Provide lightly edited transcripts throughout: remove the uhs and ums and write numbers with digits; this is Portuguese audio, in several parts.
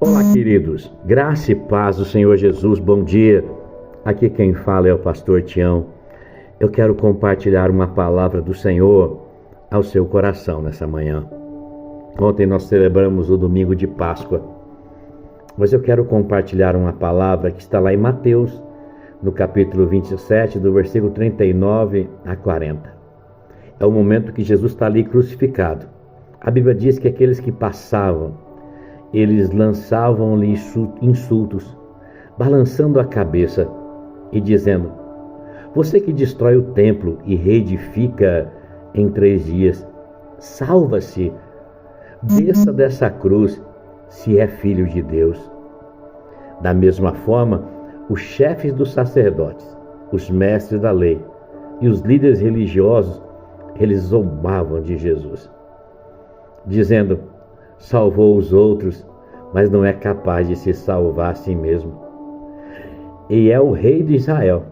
Olá, queridos. Graça e paz do Senhor Jesus. Bom dia. Aqui quem fala é o pastor Tião. Eu quero compartilhar uma palavra do Senhor ao seu coração nessa manhã. Ontem nós celebramos o domingo de Páscoa, mas eu quero compartilhar uma palavra que está lá em Mateus, no capítulo 27, do versículo 39 a 40. É o momento que Jesus está ali crucificado. A Bíblia diz que aqueles que passavam, eles lançavam-lhe insultos, balançando a cabeça e dizendo: você que destrói o templo e reedifica em 3 dias, salva-se, desça dessa cruz, se é filho de Deus. Da mesma forma, os chefes dos sacerdotes, os mestres da lei e os líderes religiosos, eles zombavam de Jesus, dizendo: salvou os outros, mas não é capaz de se salvar a si mesmo. E é o rei de Israel.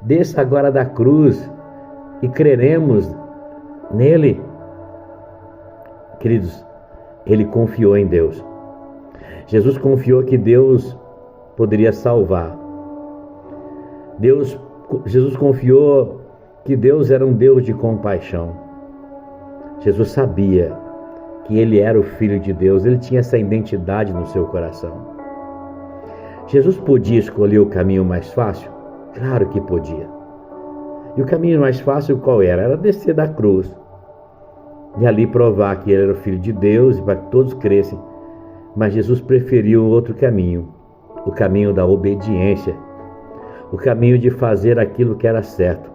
Desça agora da cruz e creremos nele. Queridos, ele confiou em Deus. Jesus confiou que Deus poderia salvar. Jesus confiou que Deus era um Deus de compaixão. Jesus sabia que ele era o Filho de Deus, ele tinha essa identidade no seu coração. Jesus podia escolher o caminho mais fácil? Claro que podia. E o caminho mais fácil qual era? Era descer da cruz e ali provar que ele era o Filho de Deus e para que todos crescem. Mas Jesus preferiu outro caminho, o caminho da obediência, o caminho de fazer aquilo que era certo,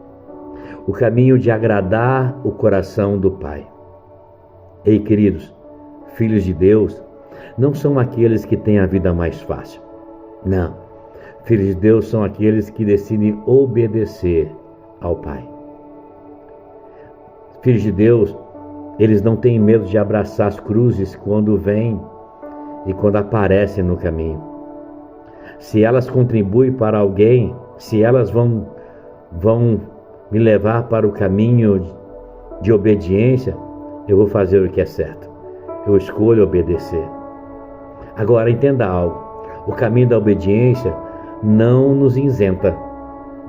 o caminho de agradar o coração do Pai. Ei, queridos, filhos de Deus não são aqueles que têm a vida mais fácil. Não. Filhos de Deus são aqueles que decidem obedecer ao Pai. Filhos de Deus, eles não têm medo de abraçar as cruzes quando vêm e quando aparecem no caminho. Se elas contribuem para alguém, se elas vão me levar para o caminho de obediência, eu vou fazer o que é certo. Eu escolho obedecer. Agora, entenda algo. O caminho da obediência não nos isenta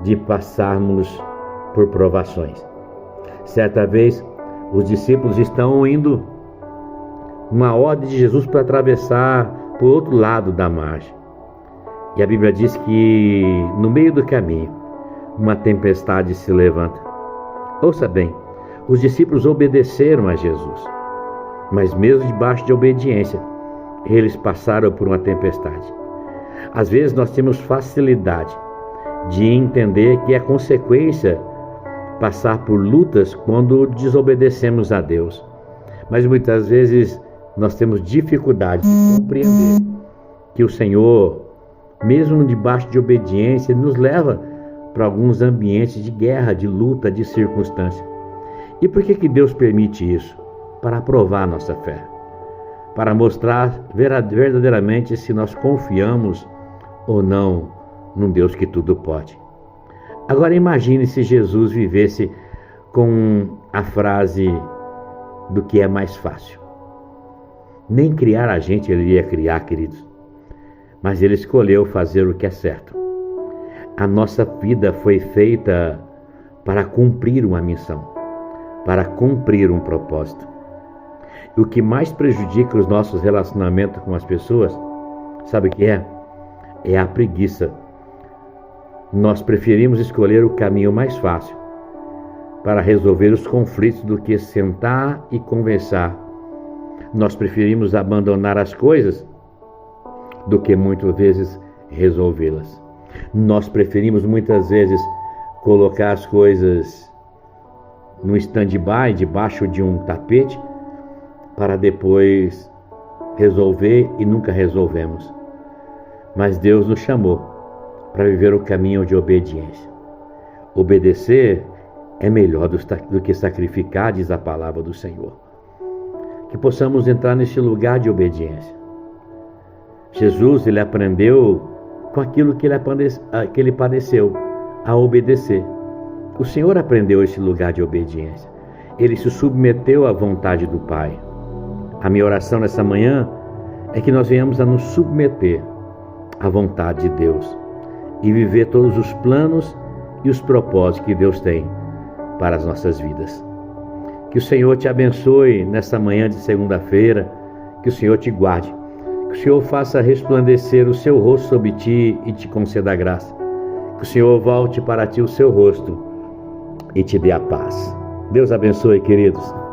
de passarmos por provações. Certa vez, os discípulos estão indo uma ordem de Jesus para atravessar para o outro lado da margem. E a Bíblia diz que no meio do caminho, uma tempestade se levanta. Ouça bem. Os discípulos obedeceram a Jesus, mas mesmo debaixo de obediência, eles passaram por uma tempestade. Às vezes nós temos facilidade de entender que é consequência passar por lutas quando desobedecemos a Deus, mas muitas vezes nós temos dificuldade de compreender que o Senhor, mesmo debaixo de obediência, nos leva para alguns ambientes de guerra, de luta, de circunstância. E por que Deus permite isso? Para provar a nossa fé. Para mostrar verdadeiramente se nós confiamos ou não num Deus que tudo pode. Agora imagine se Jesus vivesse com a frase do que é mais fácil. Nem criar a gente ele ia criar, queridos. Mas ele escolheu fazer o que é certo. A nossa vida foi feita para cumprir uma missão, para cumprir um propósito. E o que mais prejudica os nossos relacionamentos com as pessoas, sabe o que é? É a preguiça. Nós preferimos escolher o caminho mais fácil para resolver os conflitos do que sentar e conversar. Nós preferimos abandonar as coisas do que muitas vezes resolvê-las. Nós preferimos muitas vezes colocar as coisas no stand-by, debaixo de um tapete, para depois resolver e nunca resolvemos. Mas Deus nos chamou para viver o caminho de obediência. Obedecer é melhor do que sacrificar, diz a palavra do Senhor. Que possamos entrar nesse lugar de obediência. Jesus, ele aprendeu com aquilo que ele padeceu, a obedecer. O Senhor aprendeu esse lugar de obediência. Ele se submeteu à vontade do Pai. A minha oração nessa manhã é que nós venhamos a nos submeter à vontade de Deus e viver todos os planos e os propósitos que Deus tem para as nossas vidas. Que o Senhor te abençoe nesta manhã de segunda-feira, que o Senhor te guarde, que o Senhor faça resplandecer o seu rosto sobre ti e te conceda a graça, que o Senhor volte para ti o seu rosto e te dê a paz. Deus abençoe, queridos.